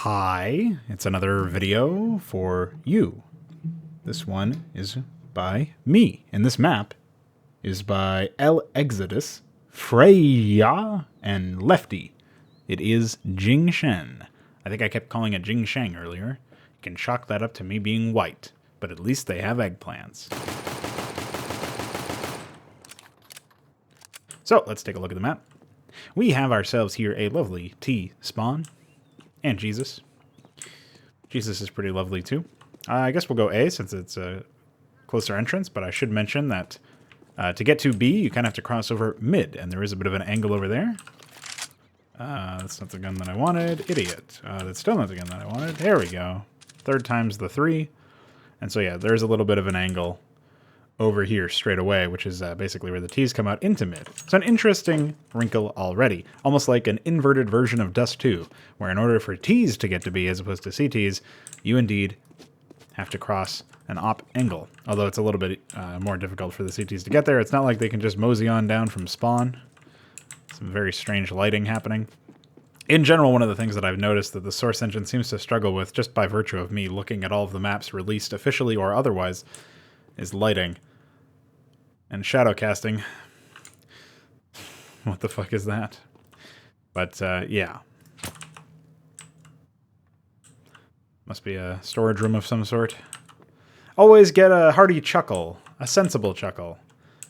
Hi, it's another video for you. This one is by me, and this map is by L Exodus, Freyja, and Lefty. It is Jingshen. I think I kept calling it Jingsheng earlier. You can chalk that up to me being white, but at least they have eggplants. So, let's take a look at the map. We have ourselves here a lovely T spawn. And Jesus. Jesus is pretty lovely too. I guess we'll go A since it's a closer entrance, but I should mention that to get to B, you kind of have to cross over mid, and there is a bit of an angle over there. That's not the gun that I wanted. Idiot. That's still not the gun that I wanted. There we go. Third time's the 3. And so yeah, there's a little bit of an angle over here straight away, which is basically where the T's come out into mid. So an interesting wrinkle already. Almost like an inverted version of Dust 2, where in order for T's to get to B as opposed to CT's, you indeed have to cross an op angle. Although it's a little bit more difficult for the CT's to get there. It's not like they can just mosey on down from spawn. Some very strange lighting happening. In general, one of the things that I've noticed that the Source engine seems to struggle with, just by virtue of me looking at all of the maps released officially or otherwise, is lighting. And shadow casting. What the fuck is that? But, yeah. Must be a storage room of some sort. Always get a hearty chuckle, a sensible chuckle,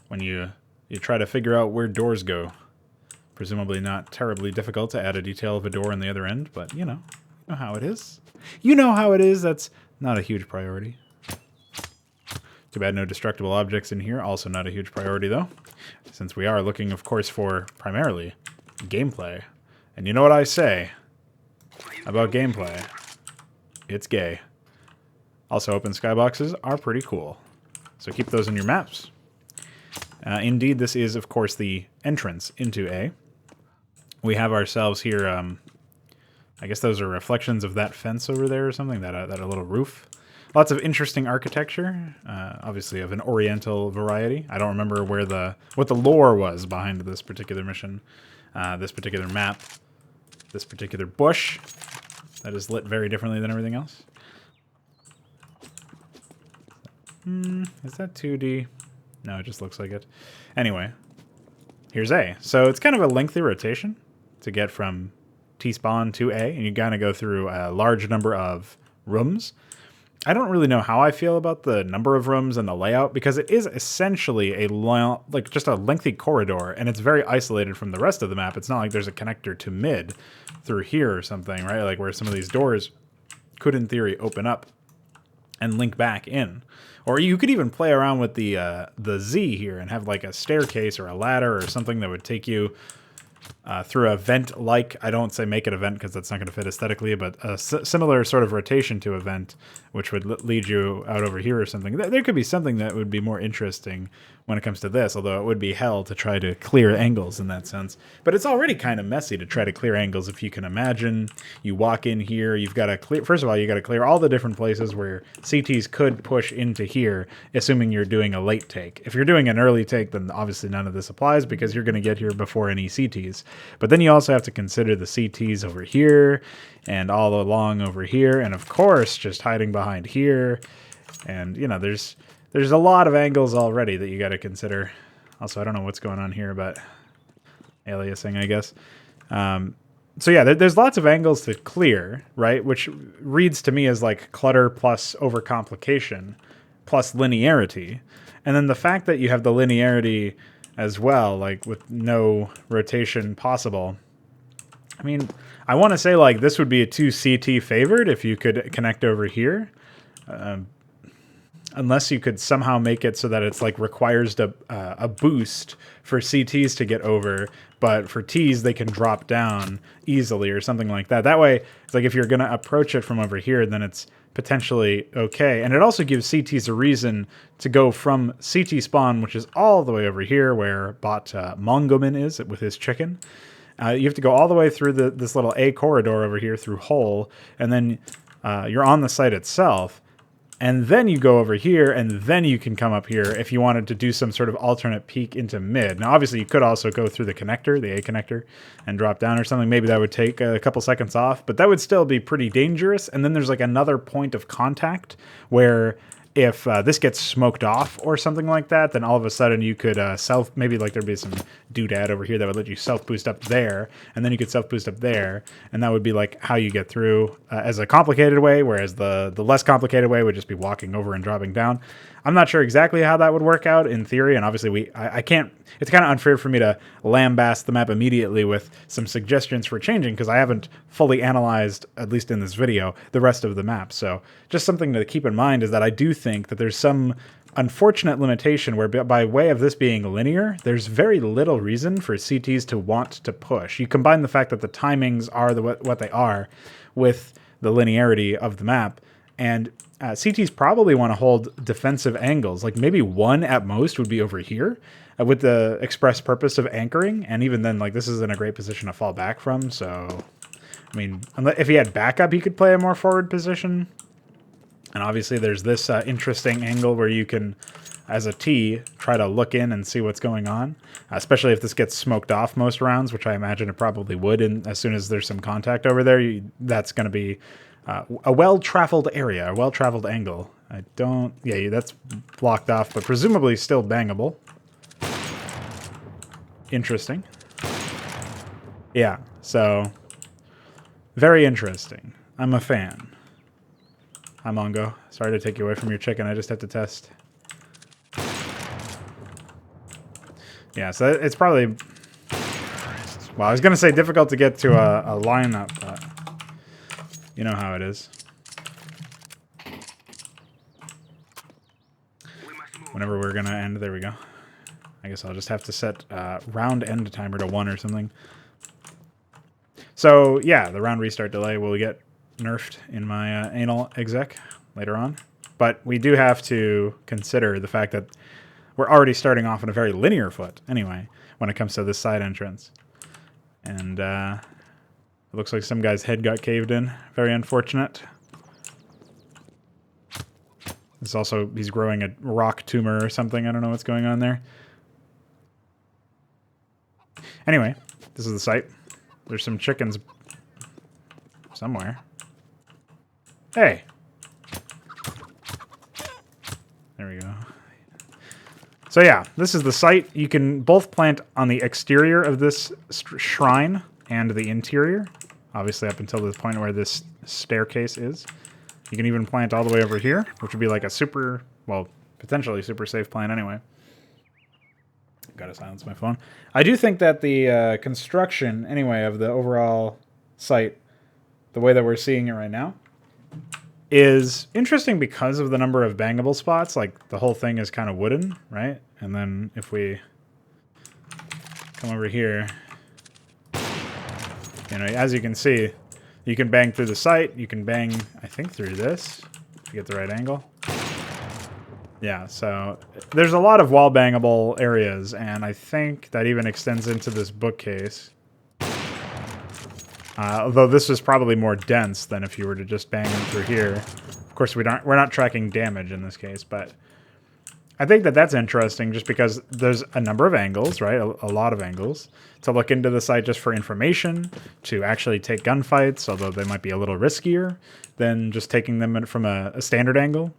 when you try to figure out where doors go. Presumably not terribly difficult to add a detail of a door on the other end, but, you know how it is. You know how it is, that's not a huge priority. Too bad no destructible objects in here. Also not a huge priority, though, since we are looking, of course, for primarily gameplay. And you know what I say about gameplay? It's gay. Also, open skyboxes are pretty cool, so keep those in your maps. Indeed, this is, of course, the entrance into A. We have ourselves here, I guess those are reflections of that fence over there or something, that little roof. Lots of interesting architecture, obviously of an oriental variety. I don't remember what the lore was behind this particular mission, this particular map, this particular bush that is lit very differently than everything else. Is that 2D? No, it just looks like it. Anyway, here's A. So it's kind of a lengthy rotation to get from T-spawn to A, and you kind of go through a large number of rooms. I don't really know how I feel about the number of rooms and the layout, because it is essentially just a lengthy corridor, and it's very isolated from the rest of the map. It's not like there's a connector to mid through here or something, right? Like where some of these doors could, in theory, open up and link back in. Or you could even play around with the Z here and have like a staircase or a ladder or something that would take you through a vent-like, I don't say make it a vent because that's not going to fit aesthetically, but a similar sort of rotation to a vent, which would lead you out over here or something. There could be something that would be more interesting when it comes to this, although it would be hell to try to clear angles in that sense. But it's already kind of messy to try to clear angles. If you can imagine, you walk in here, you've got to clear, first of all, you got to clear all the different places where CTs could push into here, assuming you're doing a late take. If you're doing an early take, then obviously none of this applies because you're going to get here before any CTs. But then you also have to consider the CTs over here and all along over here, and of course just hiding behind here. And you know, there's a lot of angles already that you got to consider. Also, I don't know what's going on here, but aliasing, I guess. So yeah, there's lots of angles to clear, right? Which reads to me as like clutter plus overcomplication plus linearity. And then the fact that you have the linearity as well, like with no rotation possible. I mean, I want to say like this would be a 2 CT favored if you could connect over here. Unless you could somehow make it so that it's like requires a boost for CTs to get over, but for Ts they can drop down easily or something like that. That way, it's like if you're going to approach it from over here, then it's potentially okay. And it also gives CTs a reason to go from CT spawn, which is all the way over here where bot Mongoman is with his chicken. You have to go all the way through this little A corridor over here through hole, and then you're on the site itself. And then you go over here, and then you can come up here if you wanted to do some sort of alternate peek into mid. Now, obviously, you could also go through the connector, the A connector, and drop down or something. Maybe that would take a couple seconds off, but that would still be pretty dangerous. And then there's like another point of contact where if this gets smoked off or something like that, then all of a sudden you could maybe like there'd be some doodad over here that would let you self-boost up there, and then you could self-boost up there, and that would be like how you get through as a complicated way, whereas the less complicated way would just be walking over and dropping down. I'm not sure exactly how that would work out in theory, and obviously I can't, it's kind of unfair for me to lambast the map immediately with some suggestions for changing, because I haven't fully analyzed, at least in this video, the rest of the map. So just something to keep in mind is that I do think that there's some unfortunate limitation where by way of this being linear, there's very little reason for CTs to want to push. You combine the fact that the timings are what they are with the linearity of the map, and CTs probably want to hold defensive angles. Like maybe one at most would be over here with the express purpose of anchoring. And even then, like this isn't a great position to fall back from. So, I mean, if he had backup, he could play a more forward position. And obviously there's this interesting angle where you can, as a T, try to look in and see what's going on. Especially if this gets smoked off most rounds, which I imagine it probably would. And as soon as there's some contact over there, that's going to be a well-traveled area, a well-traveled angle. Yeah, that's blocked off, but presumably still bangable. Interesting. Yeah, so very interesting. I'm a fan. Hi, Mongo. Sorry to take you away from your chicken. I just have to test. Yeah, so it's probably... Well, I was going to say difficult to get to a lineup, but... You know how it is. Whenever we're gonna end, there we go. I guess I'll just have to set round end timer to 1 or something. So yeah, the round restart delay will get nerfed in my anal exec later on. But we do have to consider the fact that we're already starting off on a very linear foot anyway when it comes to this side entrance. And it looks like some guy's head got caved in. Very unfortunate. It's also, he's growing a rock tumor or something. I don't know what's going on there. Anyway, this is the site. There's some chickens somewhere. Hey! There we go. So yeah, this is the site. You can both plant on the exterior of this shrine and the interior. Obviously up until the point where this staircase is. You can even plant all the way over here, which would be like a super, well, potentially super safe plant anyway. Gotta silence my phone. I do think that the construction, anyway, of the overall site, the way that we're seeing it right now, is interesting because of the number of bangable spots. Like, the whole thing is kind of wooden, right? And then if we come over here, you know, as you can see, you can bang through the site. You can bang, I think, through this to get the right angle. Yeah, so there's a lot of wall bangable areas, and I think that even extends into this bookcase. Although this is probably more dense than if you were to just bang them through here. Of course, we're not tracking damage in this case, but I think that that's interesting just because there's a number of angles, right? A lot of angles to look into the site just for information, to actually take gunfights, although they might be a little riskier than just taking them from a standard angle.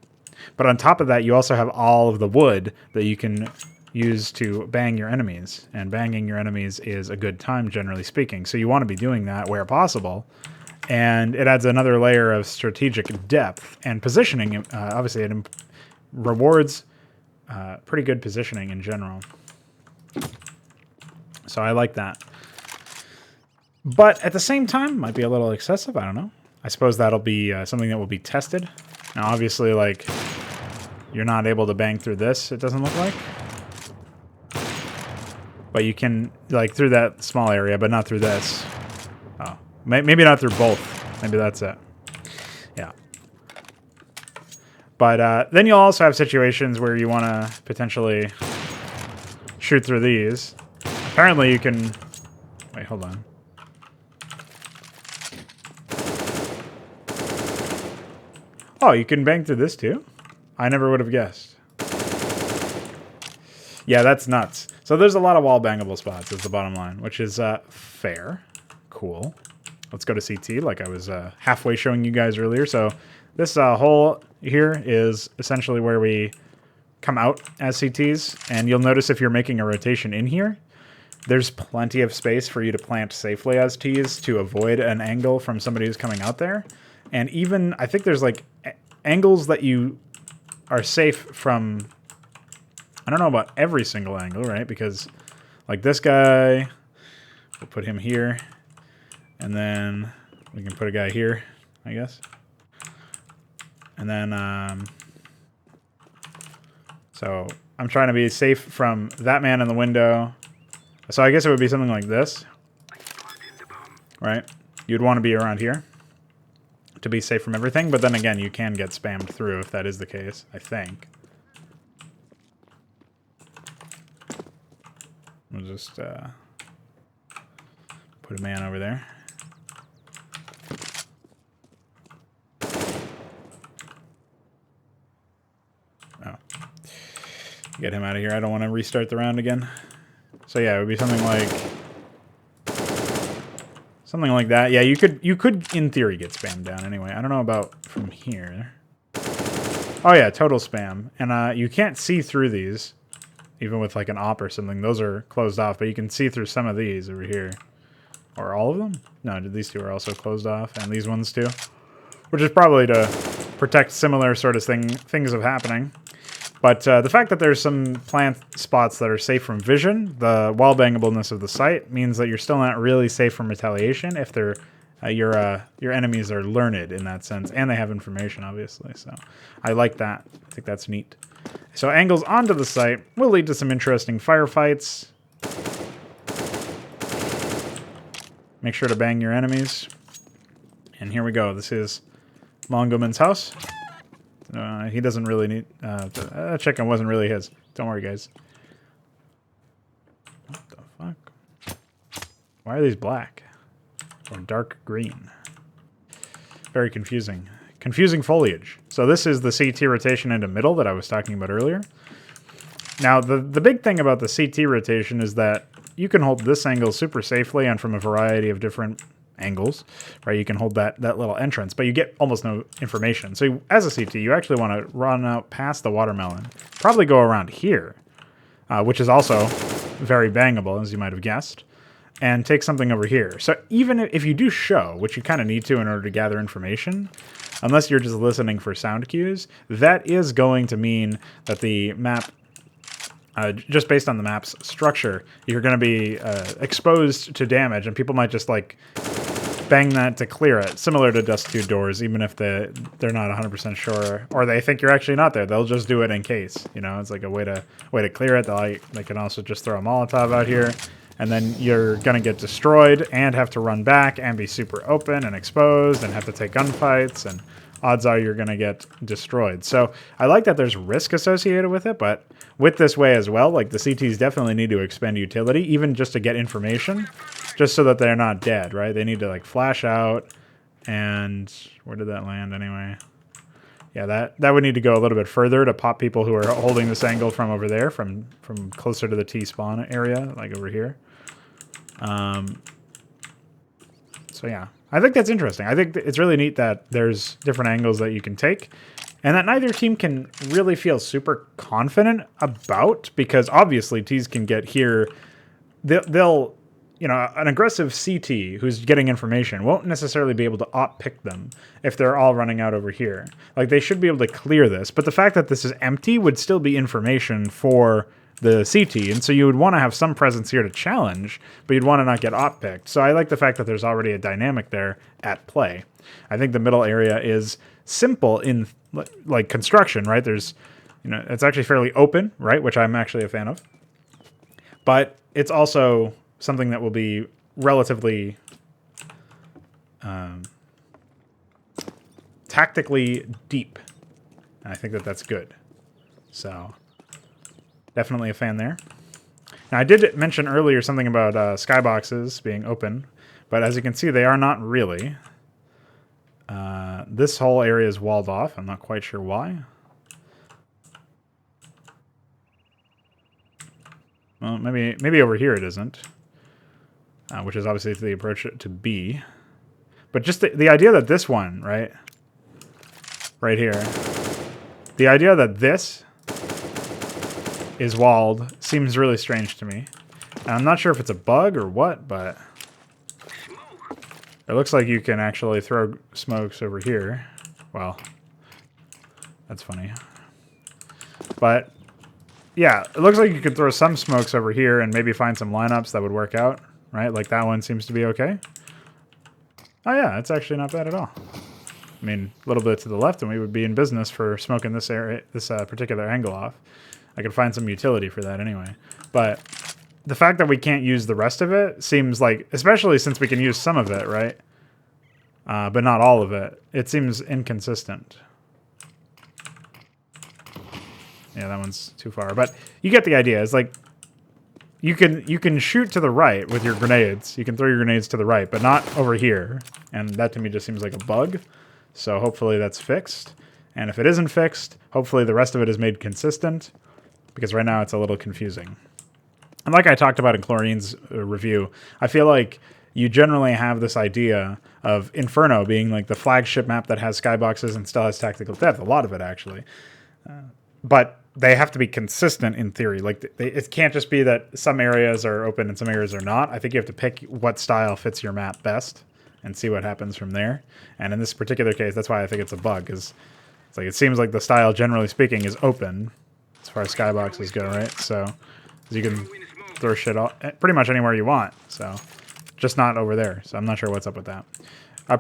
But on top of that, you also have all of the wood that you can use to bang your enemies. And banging your enemies is a good time, generally speaking. So you want to be doing that where possible. And it adds another layer of strategic depth and positioning. Obviously, it rewards pretty good positioning in general. So I like that. But at the same time, might be a little excessive. I don't know. I suppose that'll be something that will be tested. Now, obviously, like, you're not able to bang through this, it doesn't look like. But you can, like, through that small area, but not through this. Oh, maybe not through both. Maybe that's it. Yeah. But then you'll also have situations where you want to potentially shoot through these. Apparently you can... Wait, hold on. Oh, you can bang through this too? I never would have guessed. Yeah, that's nuts. So there's a lot of wall bangable spots is the bottom line, which is fair. Cool. Let's go to CT like I was halfway showing you guys earlier. So this hole here is essentially where we come out as CTs. And you'll notice if you're making a rotation in here, there's plenty of space for you to plant safely as Ts to avoid an angle from somebody who's coming out there. And even, I think there's like angles that you are safe from. I don't know about every single angle, right? Because like this guy, we'll put him here. And then we can put a guy here, I guess. And then, so I'm trying to be safe from that man in the window. So I guess it would be something like this, right? You'd want to be around here to be safe from everything. But then again, you can get spammed through if that is the case, I think. We'll just put a man over there. Oh. Get him out of here. I don't want to restart the round again. So yeah, it would be something like that. Yeah, you could in theory get spammed down anyway. I don't know about from here. Oh yeah, total spam. And you can't see through these. Even with like an op or something, those are closed off, but you can see through some of these over here. Or all of them? No, these two are also closed off, and these ones too. Which is probably to protect similar sort of things of happening. But the fact that there's some plant spots that are safe from vision, the wall bangableness of the site, means that you're still not really safe from retaliation if they're your enemies are learned in that sense, and they have information, obviously. So I like that. I think that's neat. So angles onto the site will lead to some interesting firefights. Make sure to bang your enemies. And here we go. This is Mongoman's house. He doesn't really need... that chicken wasn't really his. Don't worry, guys. What the fuck? Why are these black? Or dark green? Very confusing. Confusing foliage. So this is the CT rotation into middle that I was talking about earlier. Now, the big thing about the CT rotation is that you can hold this angle super safely and from a variety of different angles, right? You can hold that little entrance, but you get almost no information. So as a CT, you actually want to run out past the watermelon, probably go around here, which is also very bangable, as you might have guessed, and take something over here. So even if you do show, which you kind of need to in order to gather information, unless you're just listening for sound cues, that is going to mean that the map, just based on the map's structure, you're going to be exposed to damage, and people might just like bang that to clear it, similar to Dust 2 doors, even if they're not 100% sure, or they think you're actually not there. They'll just do it in case. You know, it's like a way to clear it. They can also just throw a Molotov out here, and then you're going to get destroyed and have to run back and be super open and exposed and have to take gunfights, and odds are you're going to get destroyed. So I like that there's risk associated with it, but with this way as well, like the CTs definitely need to expend utility, even just to get information, just so that they're not dead, right? They need to like flash out, and where did that land anyway? Yeah, that would need to go a little bit further to pop people who are holding this angle from over there, from closer to the T-spawn area, like over here. So yeah, I think that's interesting. I think it's really neat that there's different angles that you can take, and that neither team can really feel super confident about, because obviously Ts can get here. They'll you know, an aggressive CT who's getting information won't necessarily be able to op-pick them if they're all running out over here. Like, they should be able to clear this, but the fact that this is empty would still be information for the CT, and so you would want to have some presence here to challenge, but you'd want to not get op-picked. So I like the fact that there's already a dynamic there at play. I think the middle area is simple in, like, construction, right? There's, you know, it's actually fairly open, right, which I'm actually a fan of. But it's also something that will be relatively tactically deep. And I think that that's good. So definitely a fan there. Now, I did mention earlier something about skyboxes being open, but as you can see, they are not really. this whole area is walled off. I'm not quite sure why. Well, maybe over here it isn't, which is obviously the approach to B. But just the idea that this one, right here, the idea that this is walled seems really strange to me. And I'm not sure if it's a bug or what, but it looks like you can actually throw smokes over here. Well, that's funny. But yeah, it looks like you could throw some smokes over here and maybe find some lineups that would work out, right? Like that one seems to be okay. Oh yeah, it's actually not bad at all. I mean, a little bit to the left and we would be in business for smoking this area, this particular angle off. I could find some utility for that anyway. But the fact that we can't use the rest of it seems like, especially since we can use some of it, right? But not all of it. It seems inconsistent. Yeah, that one's too far. But you get the idea. It's like you can shoot to the right with your grenades. You can throw your grenades to the right, but not over here. And that to me just seems like a bug. So hopefully that's fixed. And if it isn't fixed, hopefully the rest of it is made consistent. Because right now it's a little confusing. And like I talked about in Chlorine's review, I feel like you generally have this idea of Inferno being like the flagship map that has skyboxes and still has tactical depth. A lot of it, actually. But they have to be consistent in theory. Like it can't just be that some areas are open and some areas are not. I think you have to pick what style fits your map best and see what happens from there. And in this particular case, that's why I think it's a bug. Is it's like it seems like the style, generally speaking, is open as far as skyboxes go, right? So you can throw shit all, pretty much anywhere you want. So just not over there. So I'm not sure what's up with that.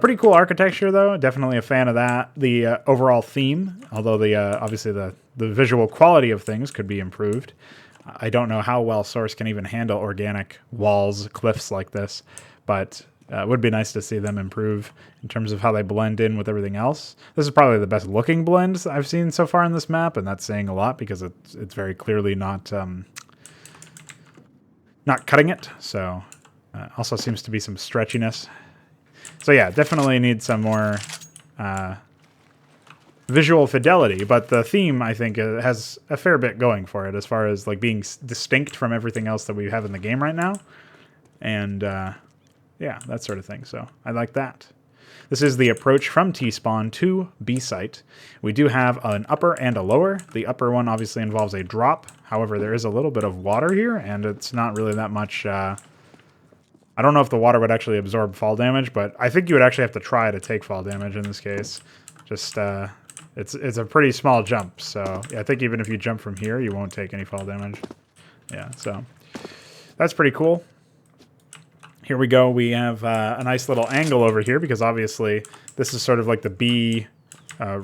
Pretty cool architecture, though. Definitely a fan of that. The overall theme, although the obviously the visual quality of things could be improved. I don't know how well Source can even handle organic walls, cliffs like this, but it would be nice to see them improve in terms of how they blend in with everything else. This is probably the best looking blend I've seen so far in this map, and that's saying a lot because it's very clearly not cutting it. So also seems to be some stretchiness. So yeah, definitely need some more visual fidelity, but the theme, I think, has a fair bit going for it as far as like being distinct from everything else that we have in the game right now. And yeah, that sort of thing. So I like that. This is the approach from T-spawn to B site. We do have an upper and a lower. The upper one obviously involves a drop. However, there is a little bit of water here, and it's not really that much... I don't know if the water would actually absorb fall damage, but I think you would actually have to try to take fall damage in this case. Just, it's a pretty small jump, so yeah, I think even if you jump from here, you won't take any fall damage. Yeah, so that's pretty cool. Here we go. We have a nice little angle over here because obviously this is sort of like the B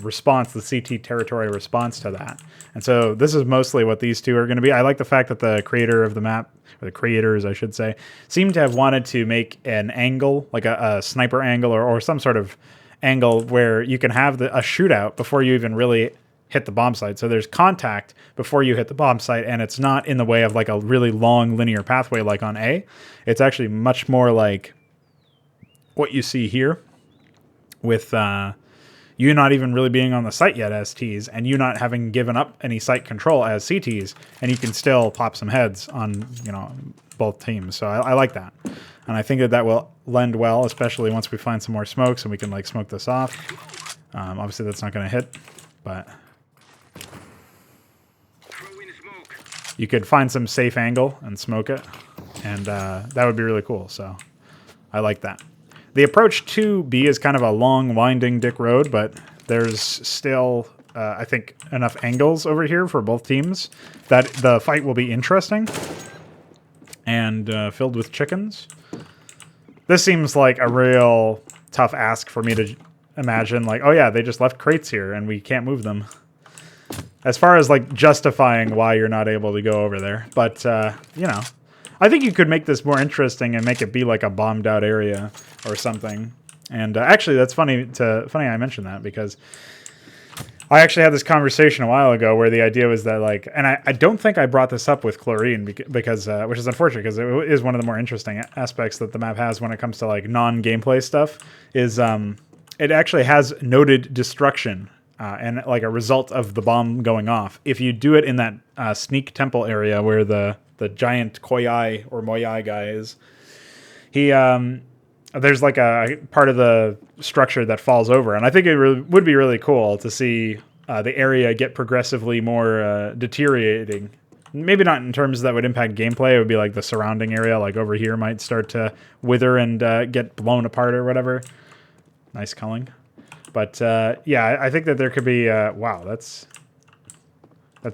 response, the CT territory response to that. And so this is mostly what these two are going to be. I like the fact that the creator of the map, or the creators, I should say, seem to have wanted to make an angle, like a sniper angle or some sort of angle where you can have a shootout before you even really hit the bomb site. So there's contact before you hit the bomb site, and it's not in the way of like a really long linear pathway like on A. It's actually much more like what you see here with you not even really being on the site yet as Ts, and you not having given up any site control as CTs, and you can still pop some heads on, you know, both teams. So I like that. And I think that will lend well, especially once we find some more smokes and we can like smoke this off. Obviously that's not going to hit, but you could find some safe angle and smoke it, and that would be really cool. So I like that. The approach to B is kind of a long, winding dick road, but there's still, I think, enough angles over here for both teams that the fight will be interesting and filled with chickens. This seems like a real tough ask for me to imagine, like, oh yeah, they just left crates here and we can't move them. As far as like justifying why you're not able to go over there. But, you know, I think you could make this more interesting and make it be like a bombed out area or something. And actually, that's funny I mentioned that because I actually had this conversation a while ago where the idea was that like, and I don't think I brought this up with Chlorine because which is unfortunate because it is one of the more interesting aspects that the map has when it comes to like non-gameplay stuff is it actually has noted destruction and like a result of the bomb going off. If you do it in that sneak temple area where the giant Koyai or Moyai guy is, he there's like a part of the structure that falls over, and I think it would be really cool to see the area get progressively more deteriorating. Maybe not in terms that would impact gameplay. It would be like the surrounding area, like over here, might start to wither and get blown apart or whatever. Nice culling. But yeah, I think that there could be... wow, that's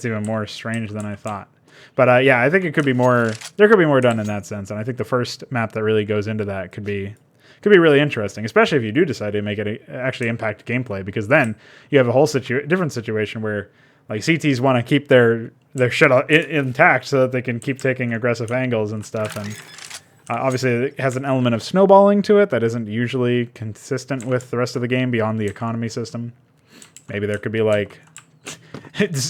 even more strange than I thought. But yeah, I think it could be more... There could be more done in that sense, and I think the first map that really goes into that could be really interesting, especially if you do decide to make it actually impact gameplay, because then you have a whole different situation where like CTs want to keep their shit intact so that they can keep taking aggressive angles and stuff, and obviously it has an element of snowballing to it that isn't usually consistent with the rest of the game beyond the economy system. Maybe there could be like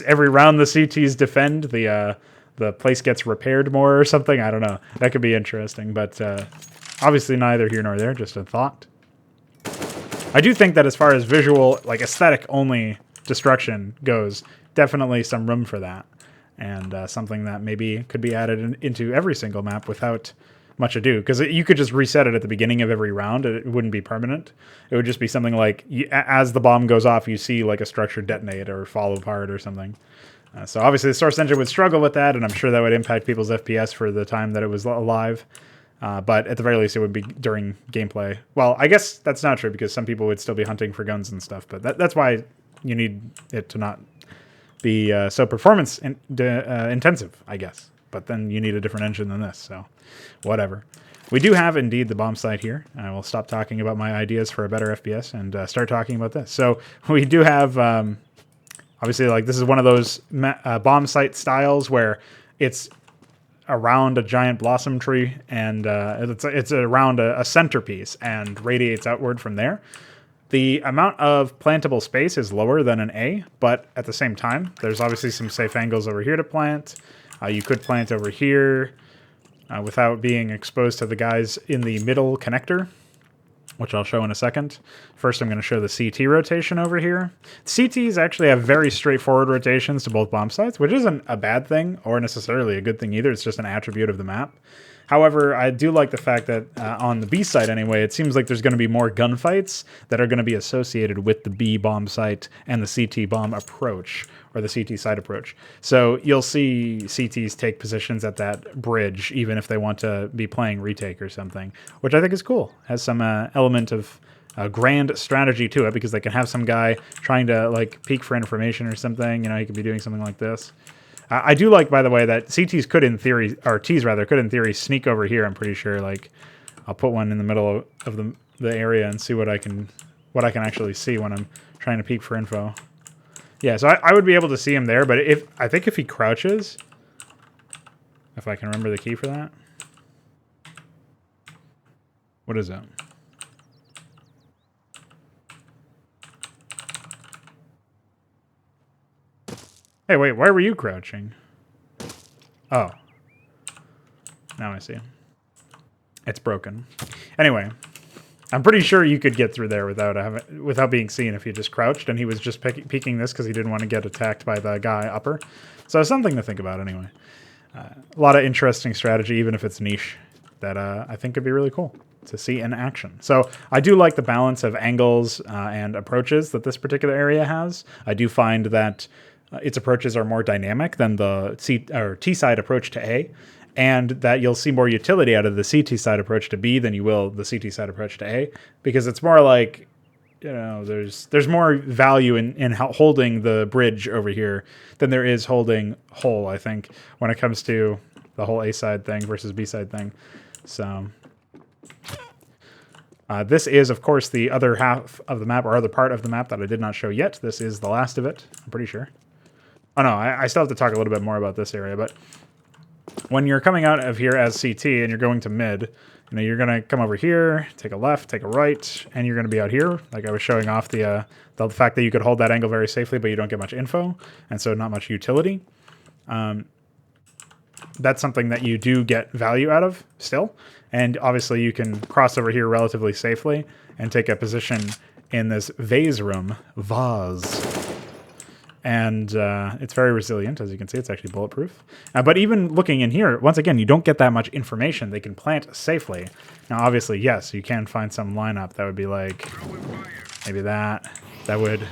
every round the CTs defend, the place gets repaired more or something. I don't know. That could be interesting, but obviously neither here nor there, just a thought. I do think that as far as visual, like aesthetic only destruction goes, definitely some room for that, and something that maybe could be added into every single map without much ado, because you could just reset it at the beginning of every round. It wouldn't be permanent. It would just be something like as the bomb goes off, you see like a structure detonate or fall apart or something. So obviously the Source Engine would struggle with that, and I'm sure that would impact people's FPS for the time that it was alive. But at the very least, it would be during gameplay. Well, I guess that's not true, because some people would still be hunting for guns and stuff, but that's why you need it to not be so performance intensive, I guess. But then you need a different engine than this, so whatever. We do have, indeed, the bomb site here. I will stop talking about my ideas for a better FPS and start talking about this. So we do have, obviously, like this is one of those bomb site styles where it's around a giant blossom tree, and it's around a centerpiece and radiates outward from there. The amount of plantable space is lower than an A, but at the same time, there's obviously some safe angles over here to plant. You could plant over here without being exposed to the guys in the middle connector, which I'll show in a second. First, I'm going to show the CT rotation over here. CTs actually have very straightforward rotations to both bomb sites, which isn't a bad thing or necessarily a good thing either. It's just an attribute of the map. However, I do like the fact that on the B site anyway, it seems like there's going to be more gunfights that are going to be associated with the B bomb site and the CT bomb approach, or the CT site approach. So you'll see CTs take positions at that bridge, even if they want to be playing retake or something, which I think is cool. Has some element of grand strategy to it, because they can have some guy trying to like peek for information or something. You know, he could be doing something like this. I do like, by the way, that CTs could in theory, or Ts rather, could in theory sneak over here. I'm pretty sure. Like, I'll put one in the middle of the area and see what I can actually see when I'm trying to peek for info. Yeah, so I would be able to see him there, but I think if he crouches, if I can remember the key for that. What is that? Hey, wait, why were you crouching? Oh. Now I see. It's broken. Anyway, I'm pretty sure you could get through there without being seen if you just crouched, and he was just peeking this because he didn't want to get attacked by the guy upper. So something to think about anyway. A lot of interesting strategy, even if it's niche, that I think could be really cool to see in action. So I do like the balance of angles and approaches that this particular area has. I do find that its approaches are more dynamic than the T side approach to A, and that you'll see more utility out of the CT side approach to B than you will the CT side approach to A, because it's more like, you know, there's more value in holding the bridge over here than there is holding whole, I think, when it comes to the whole A side thing versus B side thing. So this is, of course, the other half of the map, or other part of the map that I did not show yet. This is the last of it, I'm pretty sure. Oh no, I still have to talk a little bit more about this area, but when you're coming out of here as CT and you're going to mid, you know, you're going to come over here, take a left, take a right, and you're going to be out here. Like I was showing off the fact that you could hold that angle very safely, but you don't get much info, and so not much utility. That's something that you do get value out of still, and obviously you can cross over here relatively safely and take a position in this vase room. Vase. And it's very resilient. As you can see, it's actually bulletproof. But even looking in here, once again, you don't get that much information. They can plant safely. Now, obviously, yes, you can find some lineup that would be like maybe that. That would...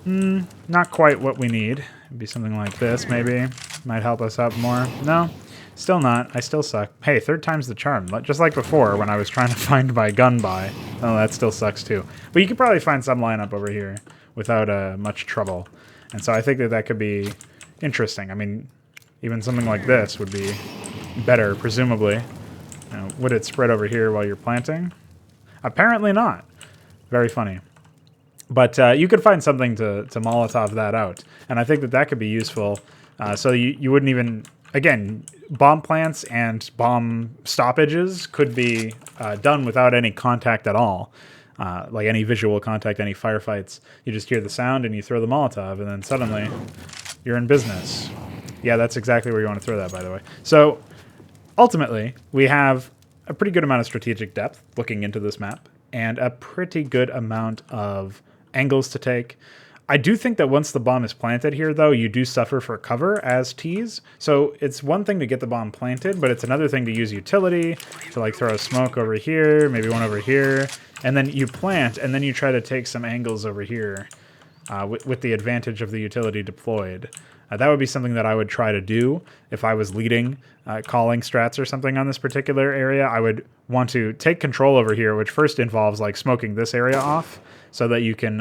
not quite what we need. It'd be something like this, maybe. Might help us out more. No, still not. I still suck. Hey, third time's the charm. Just like before when I was trying to find my gun buy. Oh, that still sucks too. But you could probably find some lineup over here without much trouble. And so I think that that could be interesting. I mean, even something like this would be better, presumably. Now, would it spread over here while you're planting? Apparently not. Very funny. But you could find something to Molotov that out. And I think that that could be useful. So you wouldn't even... Again, bomb plants and bomb stoppages could be done without any contact at all. Like any visual contact, any firefights. You just hear the sound and you throw the Molotov, and then suddenly you're in business. Yeah, that's exactly where you want to throw that, by the way. So ultimately, we have a pretty good amount of strategic depth looking into this map, and a pretty good amount of angles to take. I do think that once the bomb is planted here, though, you do suffer for cover as Ts. So it's one thing to get the bomb planted, but it's another thing to use utility to like throw a smoke over here, maybe one over here, and then you plant, and then you try to take some angles over here with the advantage of the utility deployed. That would be something that I would try to do if I was leading calling strats or something on this particular area. I would want to take control over here, which first involves like smoking this area off so that you can,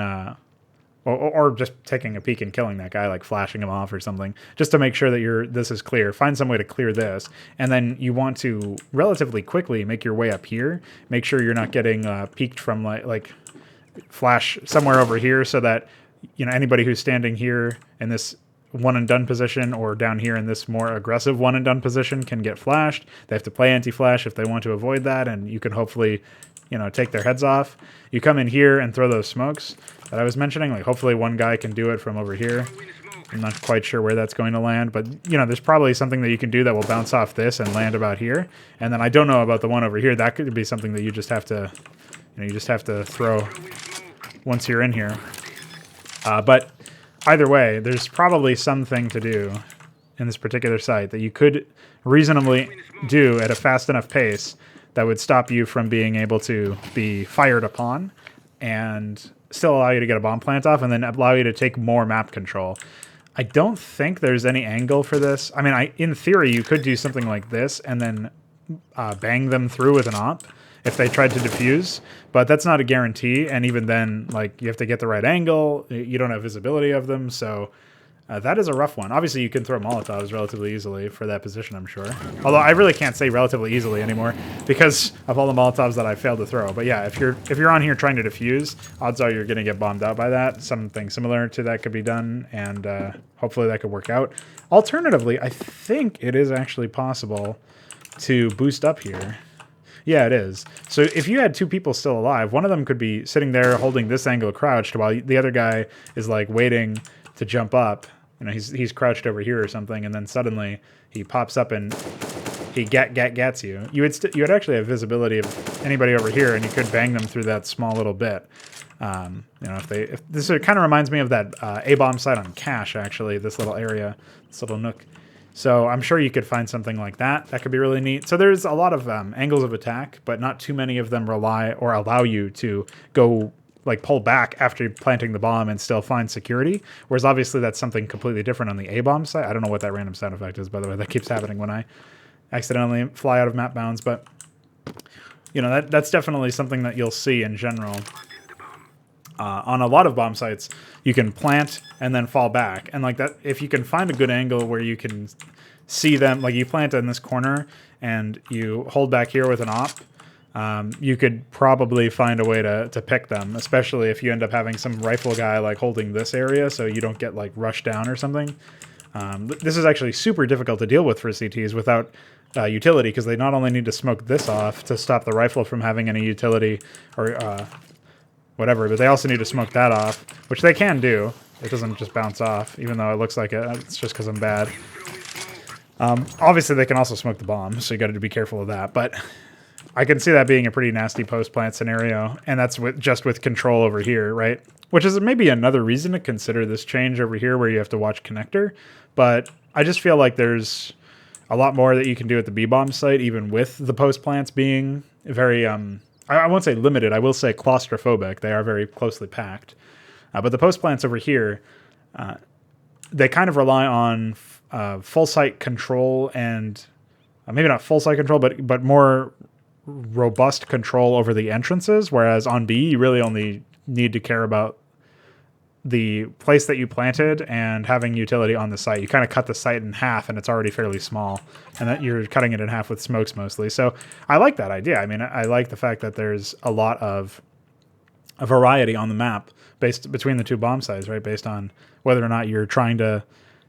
or just taking a peek and killing that guy, like flashing him off or something, just to make sure that this is clear. Find some way to clear this, and then you want to relatively quickly make your way up here. Make sure you're not getting peeked from like flash somewhere over here, so that anybody who's standing here in this one and done position or down here in this more aggressive one and done position can get flashed. They have to play anti-flash if they want to avoid that, and you can hopefully, take their heads off. You come in here and throw those smokes that I was mentioning. Like hopefully one guy can do it from over here. I'm not quite sure where that's going to land, but there's probably something that you can do that will bounce off this and land about here. And then I don't know about the one over here. That could be something that you just have to, throw once you're in here. But either way, there's probably something to do in this particular site that you could reasonably do at a fast enough pace that would stop you from being able to be fired upon and still allow you to get a bomb plant off and then allow you to take more map control. I don't think there's any angle for this. I mean, in theory, you could do something like this and then bang them through with an op if they tried to defuse, but that's not a guarantee, and even then, like, you have to get the right angle, you don't have visibility of them, so that is a rough one. Obviously, you can throw Molotovs relatively easily for that position, I'm sure. Although I really can't say relatively easily anymore because of all the Molotovs that I failed to throw. But yeah, if you're on here trying to defuse, odds are you're going to get bombed out by that. Something similar to that could be done, and hopefully that could work out. Alternatively, I think it is actually possible to boost up here. Yeah, it is. So if you had two people still alive, one of them could be sitting there holding this angle crouched while the other guy is like waiting to jump up. He's crouched over here or something, and then suddenly he pops up and he gets you. You would actually have visibility of anybody over here, and you could bang them through that small little bit. If this kind of reminds me of that A-bomb site on Cache, actually, this little area, this little nook. So I'm sure you could find something like that. That could be really neat. So there's a lot of angles of attack, but not too many of them rely or allow you to go like pull back after planting the bomb and still find security. Whereas obviously that's something completely different on the A-bomb site. I don't know what that random sound effect is, by the way. That keeps happening when I accidentally fly out of map bounds. But that's definitely something that you'll see in general. On a lot of bomb sites, you can plant and then fall back. And like that, if you can find a good angle where you can see them, like you plant in this corner and you hold back here with an op, you could probably find a way to pick them, especially if you end up having some rifle guy like holding this area so you don't get like rushed down or something. This is actually super difficult to deal with for CTs without utility, because they not only need to smoke this off to stop the rifle from having any utility or whatever, but they also need to smoke that off, which they can do. It doesn't just bounce off, even though it looks like it. It's just because I'm bad. Obviously, they can also smoke the bomb, so you got to be careful of that. But I can see that being a pretty nasty post-plant scenario, and that's just with control over here, right? Which is maybe another reason to consider this change over here where you have to watch connector. But I just feel like there's a lot more that you can do at the B-bomb site, even with the post-plants being very, I won't say limited, I will say claustrophobic. They are very closely packed. But the post-plants over here, they kind of rely on full site control and maybe not full site control, but more robust control over the entrances, whereas on B, you really only need to care about the place that you planted and having utility on the site. You kind of cut the site in half and it's already fairly small, and that you're cutting it in half with smokes mostly. So I like that idea. I mean, I like the fact that there's a lot of a variety on the map based between the two bomb sites, right? Based on whether or not you're trying to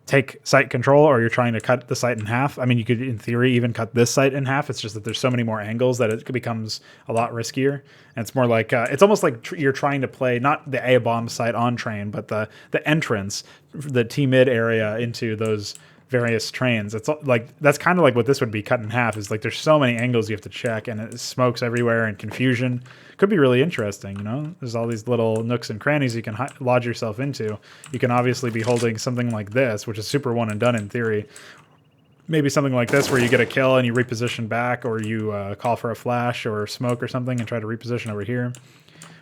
take site control or you're trying to cut the site in half. I mean, you could, in theory, even cut this site in half. It's just that there's so many more angles that it becomes a lot riskier. And it's more like, it's almost like you're trying to play not the A bomb site on train, but the entrance, the T-mid area into those various trains. It's like, that's kind of like what this would be cut in half, is like there's so many angles you have to check, and it smokes everywhere and confusion. Could be really interesting, you know? There's all these little nooks and crannies you can lodge yourself into. You can obviously be holding something like this, which is super one and done in theory. Maybe something like this where you get a kill and you reposition back, or you call for a flash or smoke or something and try to reposition over here.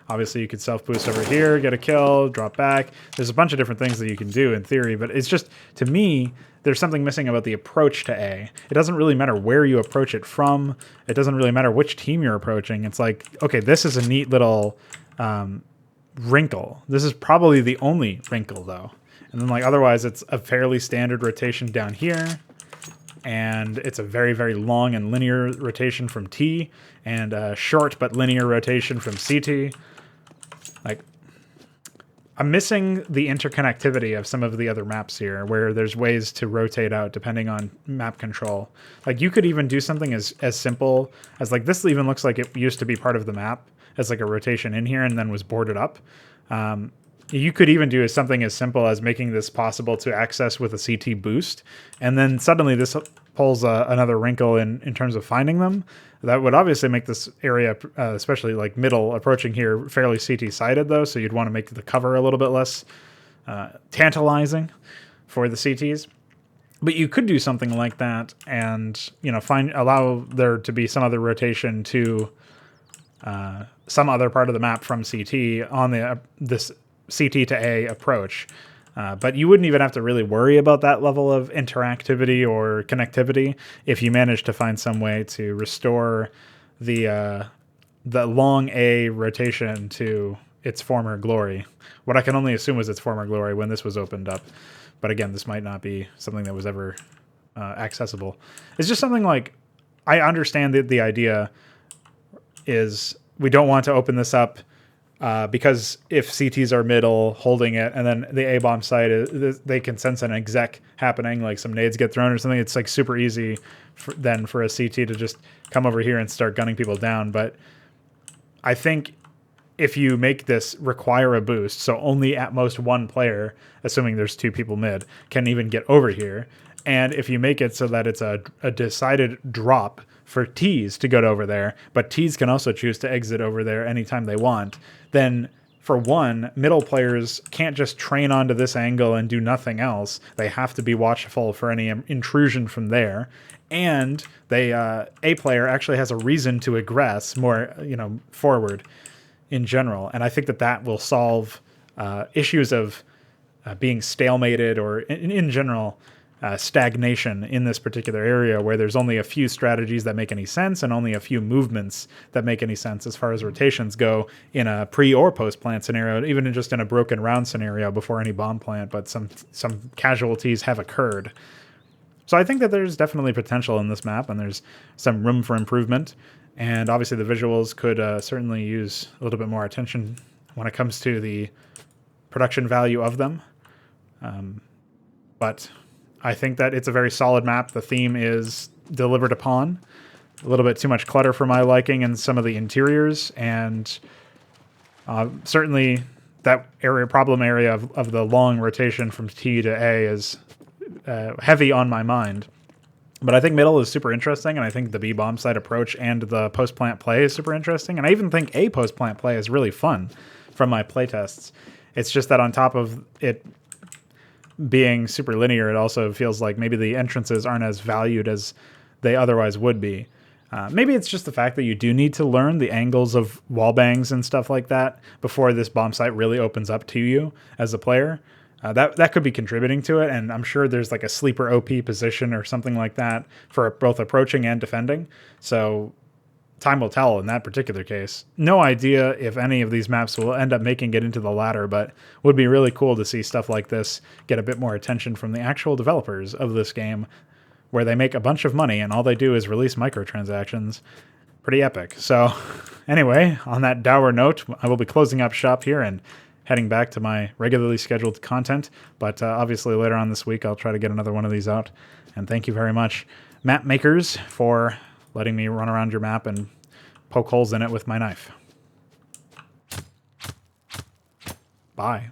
Obviously, you could self-boost over here, get a kill, drop back. There's a bunch of different things that you can do in theory, but it's just, to me, there's something missing about the approach to A. It doesn't really matter where you approach it from. It doesn't really matter which team you're approaching. It's like, okay, this is a neat little wrinkle. This is probably the only wrinkle, though. And then, like, otherwise, it's a fairly standard rotation down here. And it's a very, very long and linear rotation from T, and a short but linear rotation from CT. Like, I'm missing the interconnectivity of some of the other maps here, where there's ways to rotate out depending on map control. Like, you could even do something as simple as, like, this even looks like it used to be part of the map as like a rotation in here and then was boarded up. You could even do something as simple as making this possible to access with a CT boost, and then suddenly this pulls another wrinkle in terms of finding them. That would obviously make this area, especially like middle approaching here, fairly CT-sided though, so you'd want to make the cover a little bit less tantalizing for the CTs. But you could do something like that and, you know, allow there to be some other rotation to some other part of the map from CT on this CT to A approach. But you wouldn't even have to really worry about that level of interactivity or connectivity if you managed to find some way to restore the long A rotation to its former glory. What I can only assume was its former glory when this was opened up. But again, this might not be something that was ever accessible. It's just something like, I understand that the idea is we don't want to open this up because if CTs are middle holding it, and then the A-bomb site, they can sense an exec happening, like some nades get thrown or something. It's like super easy then for a CT to just come over here and start gunning people down. But I think if you make this require a boost, so only at most one player, assuming there's two people mid, can even get over here, and if you make it so that it's a decided drop for Ts to go over there, but Ts can also choose to exit over there anytime they want, then for one, middle players can't just train onto this angle and do nothing else. They have to be watchful for any intrusion from there. And A player actually has a reason to aggress more, forward in general. And I think that will solve issues of being stalemated or in general stagnation in this particular area, where there's only a few strategies that make any sense and only a few movements that make any sense as far as rotations go in a pre or post plant scenario, even just in a broken round scenario before any bomb plant, but some casualties have occurred. So I think that there's definitely potential in this map, and there's some room for improvement. And obviously the visuals could certainly use a little bit more attention when it comes to the production value of them. But I think that it's a very solid map. The theme is delivered upon. A little bit too much clutter for my liking in some of the interiors, and certainly that problem area of the long rotation from T to A is heavy on my mind. But I think middle is super interesting, and I think the B bomb site approach and the post-plant play is super interesting, and I even think a post-plant play is really fun from my playtests. It's just that on top of it being super linear, it also feels like maybe the entrances aren't as valued as they otherwise would be. Maybe it's just the fact that you do need to learn the angles of wall bangs and stuff like that before this bomb site really opens up to you as a player. That could be contributing to it, and I'm sure there's like a sleeper OP position or something like that for both approaching and defending. So time will tell in that particular case. No idea if any of these maps will end up making it into the ladder, but would be really cool to see stuff like this get a bit more attention from the actual developers of this game, where they make a bunch of money and all they do is release microtransactions. Pretty epic. So anyway, on that dour note, I will be closing up shop here and heading back to my regularly scheduled content. But obviously later on this week, I'll try to get another one of these out. And thank you very much, map makers, for letting me run around your map and poke holes in it with my knife. Bye.